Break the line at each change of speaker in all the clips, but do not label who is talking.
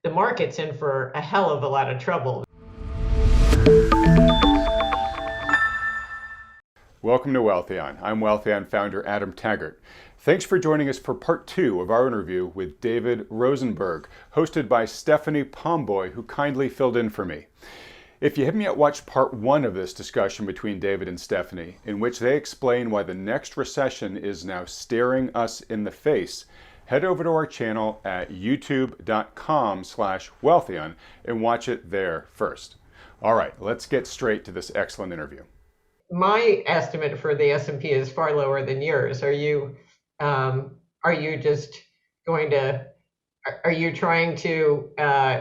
the market's in for a hell of a lot of trouble.
Welcome to Wealthion. I'm Wealthion founder Adam Taggart. Thanks for joining us for part 2 of our interview with David Rosenberg, hosted by Stephanie Pomboy, who kindly filled in for me. If you haven't yet watched part 1 of this discussion between David and Stephanie, in which they explain why the next recession is now staring us in the face, head over to our channel at youtube.com/Wealthion and watch it there first. All right, let's get straight to this excellent interview.
My estimate for the S&P is far lower than yours. Are you just going to, are you trying to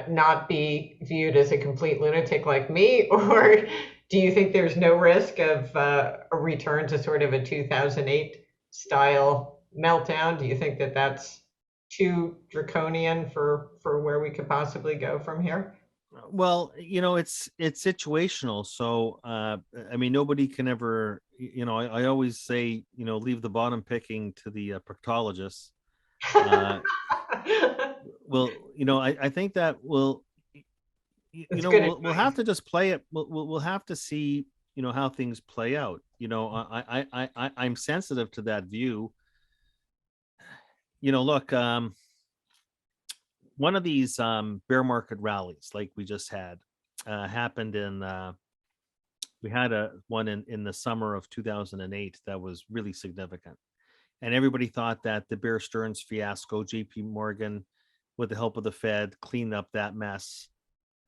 not be viewed as a complete lunatic like me, or do you think there's no risk of a return to sort of a 2008 style meltdown? Do you think that that's too draconian for where we could possibly go from here?
Well, it's situational. So, I mean, nobody can ever, I always say, leave the bottom picking to the proctologists. Well, I think that we'll have to just play it. We'll have to see, how things play out. I'm sensitive to that view. Look, one of these bear market rallies like we just had happened we had one in the summer of 2008 that was really significant. And everybody thought that the Bear Stearns fiasco, JP Morgan, with the help of the Fed, cleaned up that mess.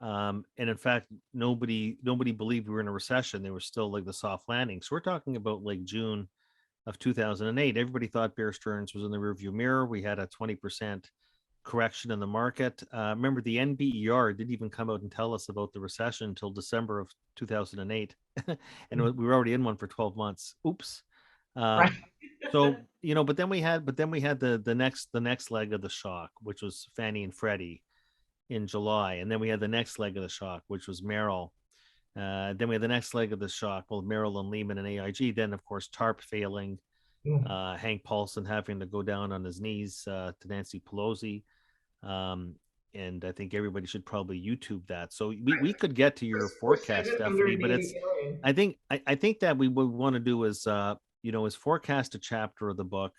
And in fact, nobody believed we were in a recession. They were still like the soft landing. So we're talking about like June of 2008. Everybody thought Bear Stearns was in the rearview mirror. We had a 20% correction in the market. Remember, the NBER didn't even come out and tell us about the recession until December of 2008. And we were already in one for 12 months. Oops.
Right.
So, but then we had the next leg of the shock, which was Fannie and Freddie in July. And then we had the next leg of the shock, which was Merrill. Then we had the next leg of the shock, well, Merrill and Lehman and AIG. Then, of course, TARP failing, Hank Paulson having to go down on his knees to Nancy Pelosi. And I think everybody should probably YouTube that. So we could get to your forecast, Stephanie, but I think that we would want to do is forecast a chapter of the book,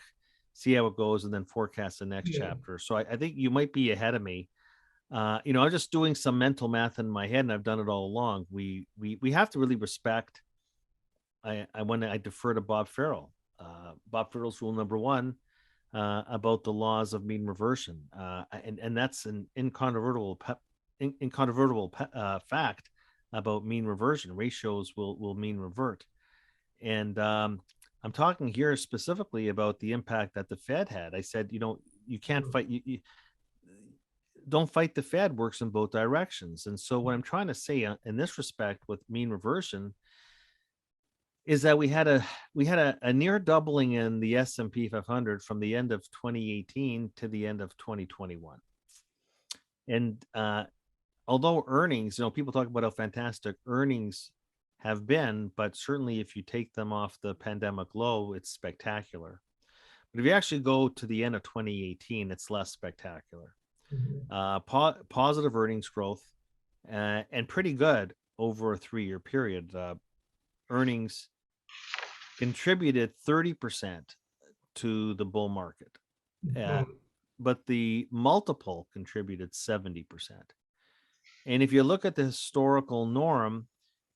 see how it goes, and then forecast the next chapter. So I think you might be ahead of me. I'm just doing some mental math in my head, and I've done it all along. We have to really respect. I defer to Bob Farrell. Bob Farrell's rule number 1 about the laws of mean reversion, and that's an incontrovertible fact about mean reversion. Ratios will mean revert, and I'm talking here specifically about the impact that the Fed had. I said, you can't fight. You don't fight the Fed works in both directions. And so what I'm trying to say in this respect with mean reversion is that we had a near doubling in the S&P 500 from the end of 2018 to the end of 2021. And although earnings, people talk about how fantastic earnings have been, but certainly if you take them off the pandemic low, it's spectacular. But if you actually go to the end of 2018, it's less spectacular. Positive earnings growth and pretty good over a 3-year period. Earnings contributed 30% to the bull market, but the multiple contributed 70%. And if you look at the historical norm,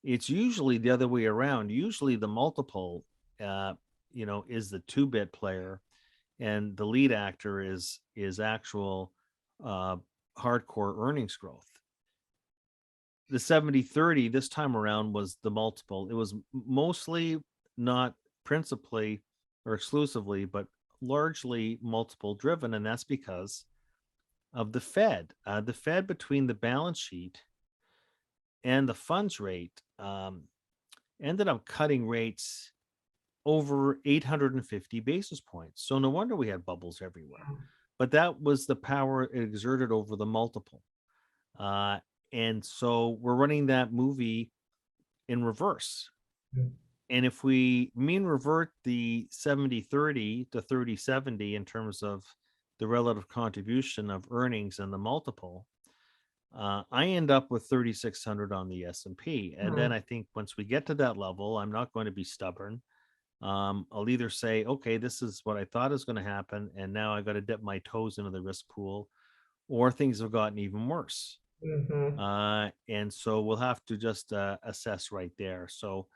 it's usually the other way around. Usually the multiple, is the 2-bit player, and the lead actor is actual hardcore earnings growth. The 70-30 this time around was the multiple. It was mostly, not principally or exclusively, but largely multiple driven. And that's because of the Fed. The Fed, between the balance sheet and the funds rate, ended up cutting rates over 850 basis points. So no wonder we had bubbles everywhere. But that was the power it exerted over the multiple. And so we're running that movie in reverse. And if we mean revert the 70-30 to 30-70 in terms of the relative contribution of earnings and the multiple, I end up with 3,600 on the S&P. And then
Hmm.
I think once we get to that level, I'm not going to be stubborn. I'll either say, okay, this is what I thought is going to happen, and now I got to dip my toes into the risk pool, or things have gotten even worse.
Hmm.
And so we'll have to just assess right there. So,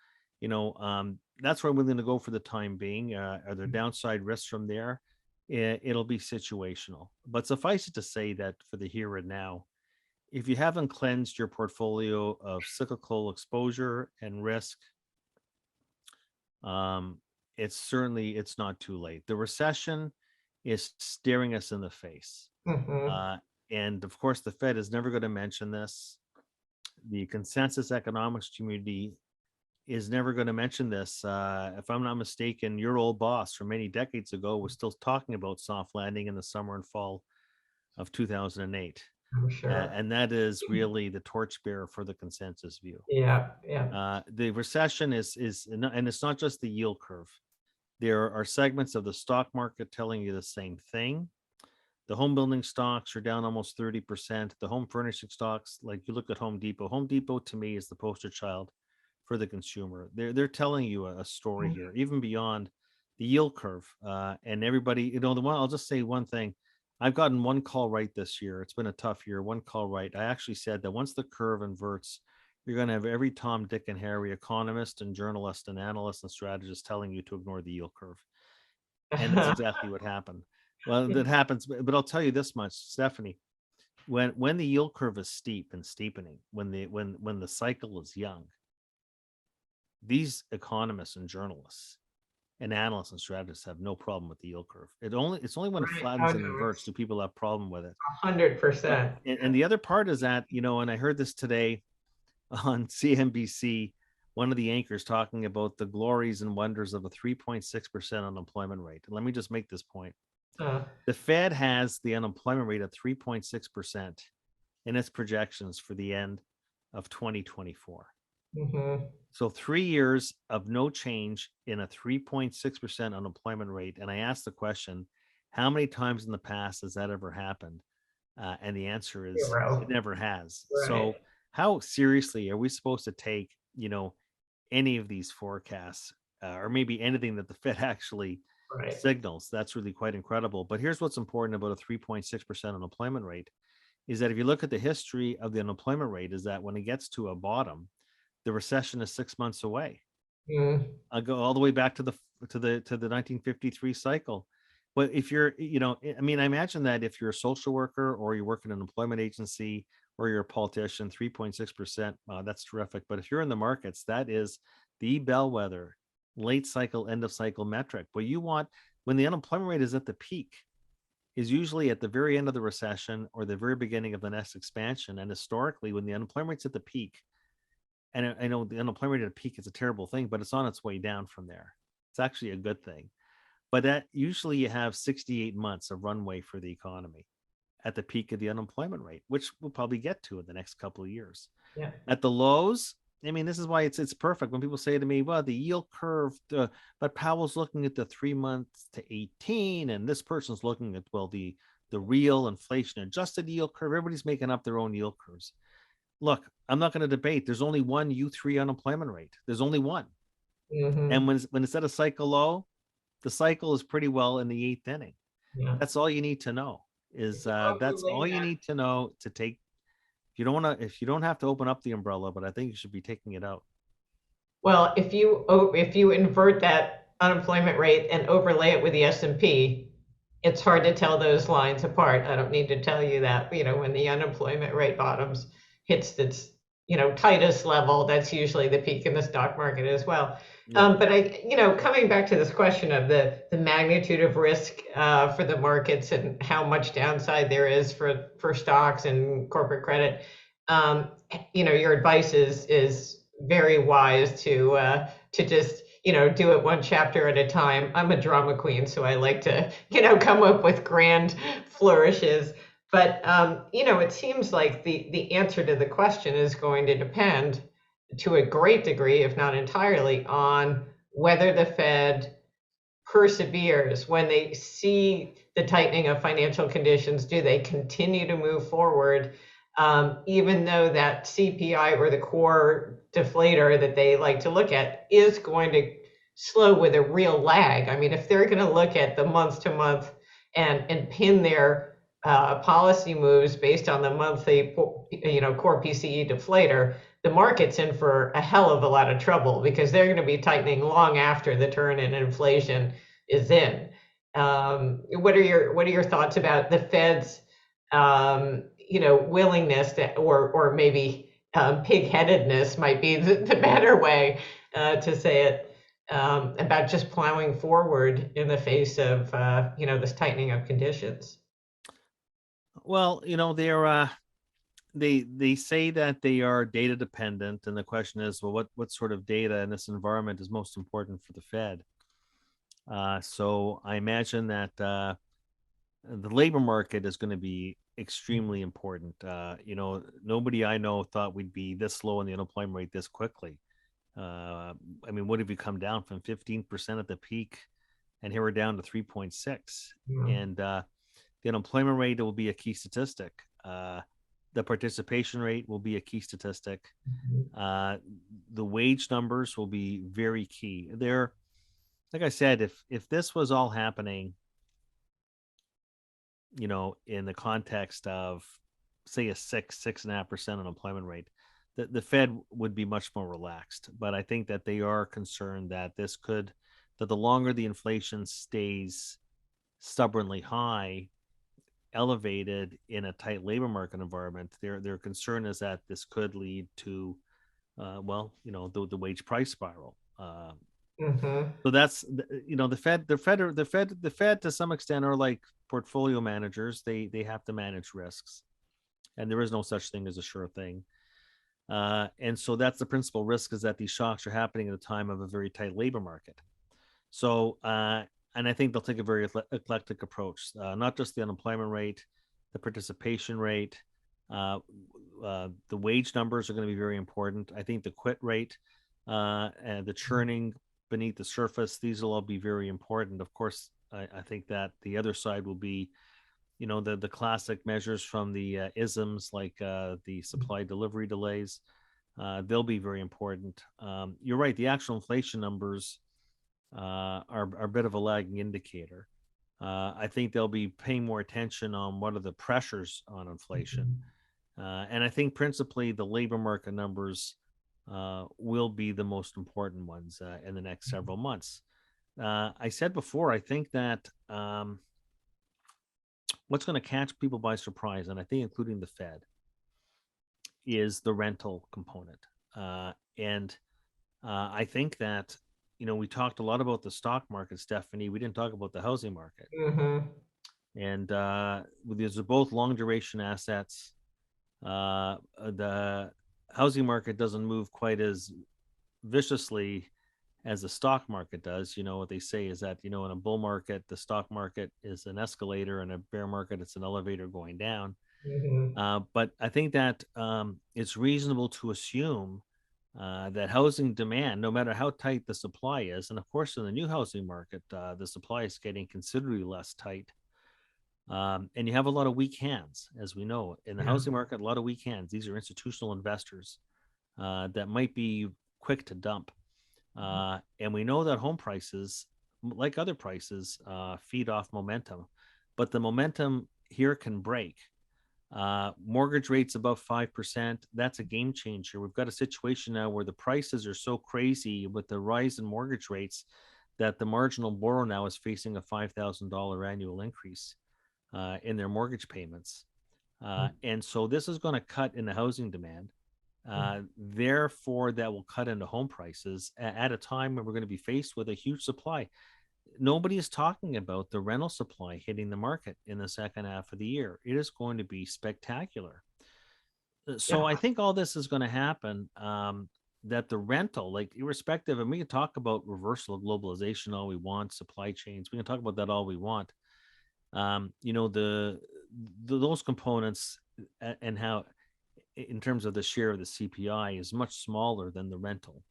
that's where I'm willing to go for the time being. Are there downside risks from there? It'll be situational. But suffice it to say that for the here and now, if you haven't cleansed your portfolio of cyclical exposure and risk, um, it's not too late. The recession is staring us in the face.
Hmm.
Uh, and of course, the Fed is never going to mention this. The consensus economics community is never going to mention this. If I'm not mistaken, your old boss from many decades ago was still talking about soft landing in the summer and fall of 2008.
I'm sure.
And that is really the torchbearer for the consensus view.
Yeah, yeah.
The recession is, and it's not just the yield curve. There are segments of the stock market telling you the same thing. The home building stocks are down almost 30%. The home furnishing stocks, like you look at Home Depot. Home Depot to me is the poster child for the consumer. They're telling you a story here, even beyond the yield curve. And everybody, the one I'll just say one thing. I've gotten one call right this year. It's been a tough year. One call right. I actually said that once the curve inverts, you're going to have every Tom, Dick, and Harry economist and journalist and analyst and strategist telling you to ignore the yield curve. And that's exactly what happened. Well, that happens, but I'll tell you this much, Stephanie. When the yield curve is steep and steepening, when the cycle is young, these economists and journalists and analysts and strategists have no problem with the yield curve. It's only when it
Right. Oh
flattens and
no,
inverts
it's
do people have problem with it. But
100%.
and the other part is that, and I heard this today on CNBC, one of the anchors talking about the glories and wonders of a 3.6% unemployment rate. And let me just make this point.
Uh,
The Fed has the unemployment rate at 3.6% in its projections for the end of 2024.
hmm.
So 3 years of no change in a 3.6% unemployment rate. And I asked the question, how many times in the past has that ever happened? And the answer is it
Zero.
never has.
Right.
So how seriously are we supposed to take, any of these forecasts, or maybe anything that the Fed actually
Right.
signals? That's really quite incredible. But here's what's important about a 3.6% unemployment rate is that if you look at the history of the unemployment rate, is that when it gets to a bottom, the recession is 6 months away.
Mm.
I go all the way back to the 1953 cycle. But if you're, I mean, I imagine that if you're a social worker or you work in an employment agency or you're a politician, 3.6%, that's terrific. But if you're in the markets, that is the bellwether, late cycle, end of cycle metric. What you want when the unemployment rate is at the peak is usually at the very end of the recession or the very beginning of the next expansion. And historically, when the unemployment rate's at the peak, and I know the unemployment rate at a peak is a terrible thing, but it's on its way down from there. It's actually a good thing. But that usually you have 68 months of runway for the economy at the peak of the unemployment rate, which we'll probably get to in the next couple of years.
Yeah.
At the lows, I mean, this is why it's perfect when people say to me, well, the yield curve, but Powell's looking at the 3 months to 18, and this person's looking at, well, the real inflation adjusted yield curve. Everybody's making up their own yield curves. Look, I'm not going to debate. There's only one U3 unemployment rate. There's only one.
Hmm.
And when it's at a cycle low, the cycle is pretty well in the eighth inning.
Yeah.
That's all you need to know is that's all you need to know to take. If you don't have to open up the umbrella, but I think you should be taking it out.
Well, if you invert that unemployment rate and overlay it with the S&P, it's hard to tell those lines apart. I don't need to tell you that, when the unemployment rate bottoms hits its, tightest level, that's usually the peak in the stock market as well.
Yeah.
But coming back to this question of the magnitude of risk for the markets and how much downside there is for stocks and corporate credit, your advice is very wise to just do it one chapter at a time. I'm a drama queen, so I like to come up with grand flourishes. But it seems like the answer to the question is going to depend to a great degree, if not entirely, on whether the Fed perseveres when they see the tightening of financial conditions. Do they continue to move forward? even though that CPI or the core deflator that they like to look at is going to slow with a real lag. I mean, if they're going to look at the month to month and pin their policy moves based on the monthly, core PCE deflator, the market's in for a hell of a lot of trouble because they're going to be tightening long after the turn in inflation is in. What are your thoughts about the Fed's willingness to, or maybe pig-headedness might be the better way to say it, about just plowing forward in the face of this tightening of conditions?
Well, they say that they are data dependent, and the question is, well, what sort of data in this environment is most important for the Fed? So I imagine that the labor market is going to be extremely important. Nobody I know thought we'd be this low in the unemployment rate this quickly. I mean, what have you come down from 15% at the peak, and here we're down to 3.6, and the unemployment rate will be a key statistic. The participation rate will be a key statistic. The wage numbers will be very key. They're, like I said, if this was all happening, in the context of, say, a 6.5% unemployment rate, the Fed would be much more relaxed. But I think that they are concerned that that the longer the inflation stays stubbornly high, elevated in a tight labor market environment, their concern is that this could lead to, the wage price spiral. So that's the Fed to some extent are like portfolio managers. They have to manage risks, and there is no such thing as a sure thing. And so that's the principal risk, is that these shocks are happening at a time of a very tight labor market. So, and I think they'll take a very eclectic approach, not just the unemployment rate, the participation rate, the wage numbers are going to be very important. I think the quit rate, and the churning beneath the surface, these will all be very important. Of course, I think that the other side will be, the classic measures from the isms, like the supply delivery delays. They'll be very important. You're right. The actual inflation numbers are a bit of a lagging indicator. I think they'll be paying more attention on what are the pressures on inflation. And I think principally the labor market numbers will be the most important ones in the next several months. I said before, I think that what's going to catch people by surprise, and I think including the Fed, is the rental component. And I think that, we talked a lot about the stock market, Stephanie. We didn't talk about the housing market. And these are both long duration assets. The housing market doesn't move quite as viciously as the stock market does. What they say is that, in a bull market, the stock market is an escalator, and a bear market, it's an elevator going down. But I think that it's reasonable to assume that housing demand, no matter how tight the supply is, and of course in the new housing market, the supply is getting considerably less tight. And you have a lot of weak hands, as we know. In the housing market, a lot of weak hands. These are institutional investors that might be quick to dump. And we know that home prices, like other prices, feed off momentum. But the momentum here can break. Mortgage rates above 5%, that's a game changer. We've got a situation now where the prices are so crazy with the rise in mortgage rates that the marginal borrower now is facing a $5,000 annual increase in their mortgage payments. And so this is going to cut into housing demand. Therefore, that will cut into home prices at a time when we're going to be faced with a huge supply. Nobody is talking about the rental supply hitting the market in the second half of the year. It is going to be spectacular. So I think all this is going to happen, that the rental, like irrespective, and we can talk about reversal of globalization all we want, supply chains, we can talk about that all we want. Those components and how, in terms of the share of the CPI, is much smaller than the rental.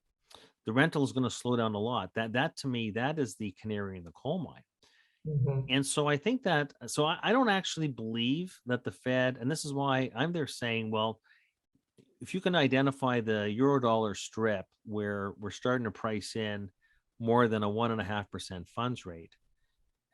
The rental is going to slow down a lot. That to me, that is the canary in the coal mine.
Mhm.
And so I think that, so I don't actually believe that the Fed, and this is why I'm there saying, well, if you can identify the euro dollar strip where we're starting to price in more than a 1.5% funds rate,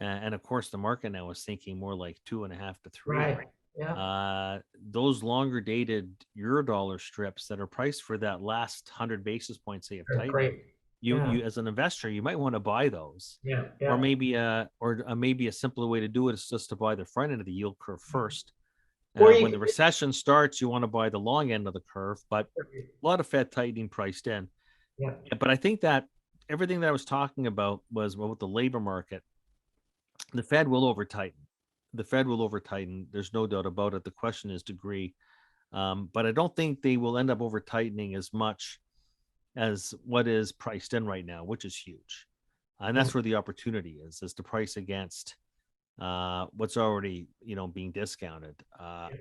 and of course the market now is thinking more like 2.5 to 3.
Right. Yeah.
Those longer dated euro dollar strips that are priced for that last 100 basis points they have
That's
tightening,
great. Yeah.
you as an investor, you might want to buy those.
Yeah.
Or
Yeah.
maybe a simpler way to do it is just to buy the front end of the yield curve first.
Or you
When the
could
recession starts, you want to buy the long end of the curve, but a lot of Fed tightening priced in.
yeah.
But I think that everything that I was talking about was, well, with the labor market, the Fed will over tighten. The Fed will over tighten. There's no doubt about it. The question is degree. But I don't think they will end up over tightening as much as what is priced in right now, which is huge. And
Yeah.
that's where the opportunity is to price against what's already, being discounted.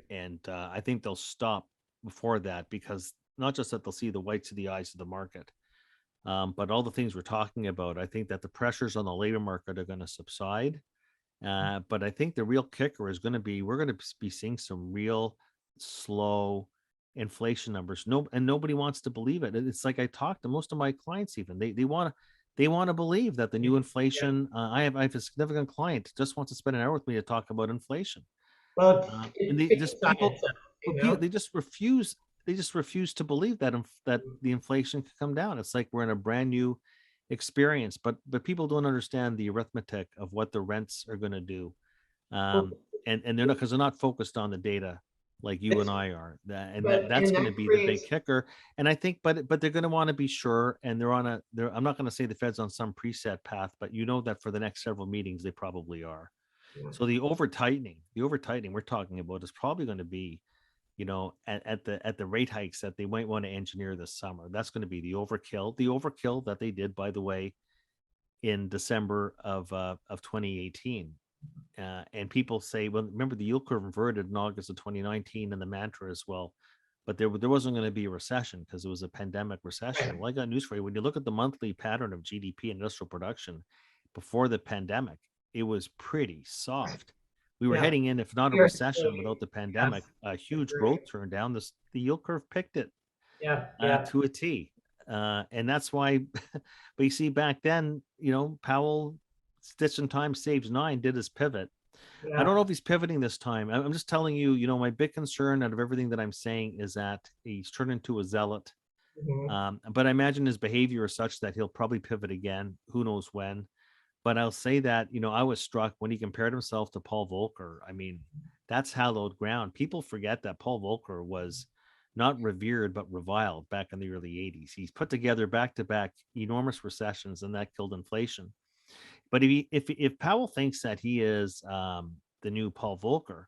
And I think they'll stop before that, because not just that they'll see the whites of the eyes of the market, but all the things we're talking about. I think that the pressures on the labor market are going to subside. But I think the real kicker is going to be, we're going to be seeing some real slow inflation numbers. And nobody wants to believe it. It's like, I talk to most of my clients, even they want to believe that the new
Yeah.
inflation. I have a significant client just wants to spend an hour with me to talk about inflation.
Well,
And they
it's
just
science,
people,
you
they just refuse. They just refuse to believe that that
know.
the inflation could come down. It's like we're in a brand new experience, but people don't understand the arithmetic of what the rents are going to do.
Well,
And they're not, because they're not focused on the data like you and
it's,
I are. That's
and
going
that
to be the big
creates,
kicker. And I think, but they're going to want to be sure, and I'm not going to say the Fed's on some preset path, but that for the next several meetings they probably are.
yeah.
So the over tightening we're talking about is probably going to be, at the rate hikes that they might want to engineer this summer. That's going to be the overkill that they did, by the way, in December of 2018. And people say, well, remember the yield curve inverted in August of 2019, and the mantra as well. But there wasn't going to be a recession because it was a pandemic recession.
Right.
Well, I got news for you. When you look at the monthly pattern of GDP and industrial production before the pandemic, it was pretty
Right.
soft. We were
Yeah.
heading in, if not a
You're
recession
exploding.
without the
Yes.
pandemic, a huge
Agree.
growth turned down. The yield curve picked it
Yeah. Yeah.
to a T. And that's why, but you see, back then, Powell, stitch in time saves nine, did his pivot. I don't
Yeah.
know if he's pivoting this time. I'm just telling you, my big concern out of everything that I'm saying is that he's turned into a zealot.
Mhm.
But I imagine his behavior is such that he'll probably pivot again. Who knows when? But I'll say that, I was struck when he compared himself to Paul Volcker. I mean, that's hallowed ground. People forget that Paul Volcker was not revered, but reviled back in the early 80s. He's put together back to back enormous recessions, and that killed inflation. But if Powell thinks that he is the new Paul Volcker,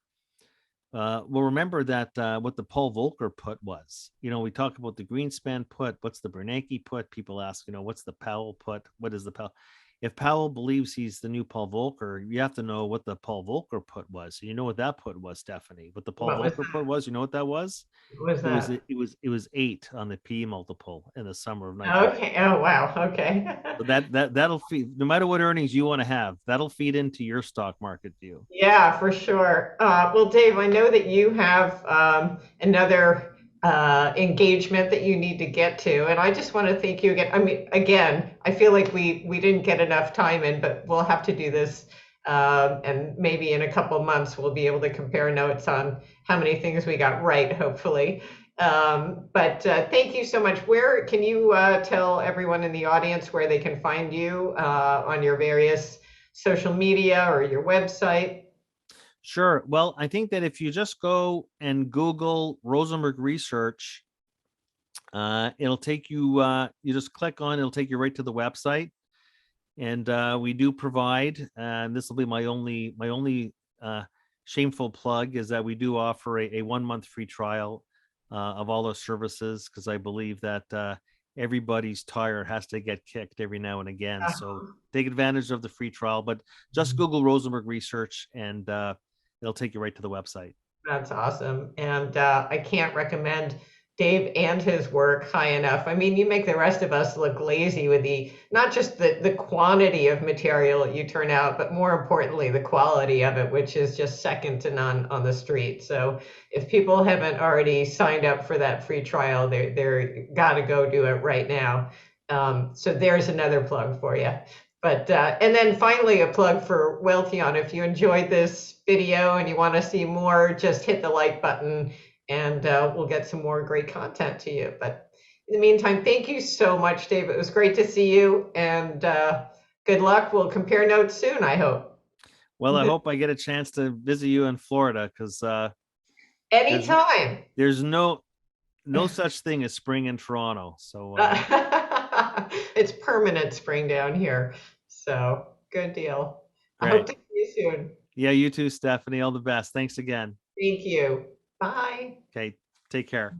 well, remember that what the Paul Volcker put was. We talk about the Greenspan put. What's the Bernanke put? People ask, what's the Powell put? What is the Powell? If Powell believes he's the new Paul Volcker, you have to know what the Paul Volcker put was. So you know what that put was, Stephanie. What the Paul
What was
Volcker put was, you know what that was?
what was that?
It was 8 on the P multiple in the summer of 19.
Okay. Oh, wow. Okay.
So that'll feed, no matter what earnings you want to have, that'll feed into your stock market view.
Yeah, for sure. Well, Dave, I know that you have another engagement that you need to get to, and I just want to thank you again. I mean, again, I feel like we didn't get enough time in, but we'll have to do this, and maybe in a couple of months we'll be able to compare notes on how many things we got right, hopefully. But thank you so much. Where can you tell everyone in the audience where they can find you on your various social media or your website?
Sure. Well, I think that if you just go and Google Rosenberg Research, it'll take you. You just click on. It'll take you right to the website, and we do provide. And this will be my only shameful plug is that we do offer a 1 month free trial of all those services, because I believe that everybody's tire has to get kicked every now and again. So take advantage of the free trial. But just Google Rosenberg Research, and it'll take you right to the website.
That's awesome. And I can't recommend Dave and his work high enough. I mean, you make the rest of us look lazy with the not just the quantity of material you turn out, but more importantly, the quality of it, which is just second to none on the street. So if people haven't already signed up for that free trial, they're got to go do it right now. So there's another plug for you. But and then finally, a plug for Wealthion. If you enjoyed this video and you want to see more, just hit the like button and we'll get some more great content to you. But in the meantime, thank you so much, Dave. It was great to see you, and good luck. We'll compare notes soon, I hope.
Well, I hope I get a chance to visit you in Florida, because
anytime.
There's no such thing as spring in Toronto. So
it's permanent spring down here. So good deal. I hope to see you soon.
Yeah, you too, Stephanie. All the best. Thanks again.
Thank you. Bye.
Okay, take care.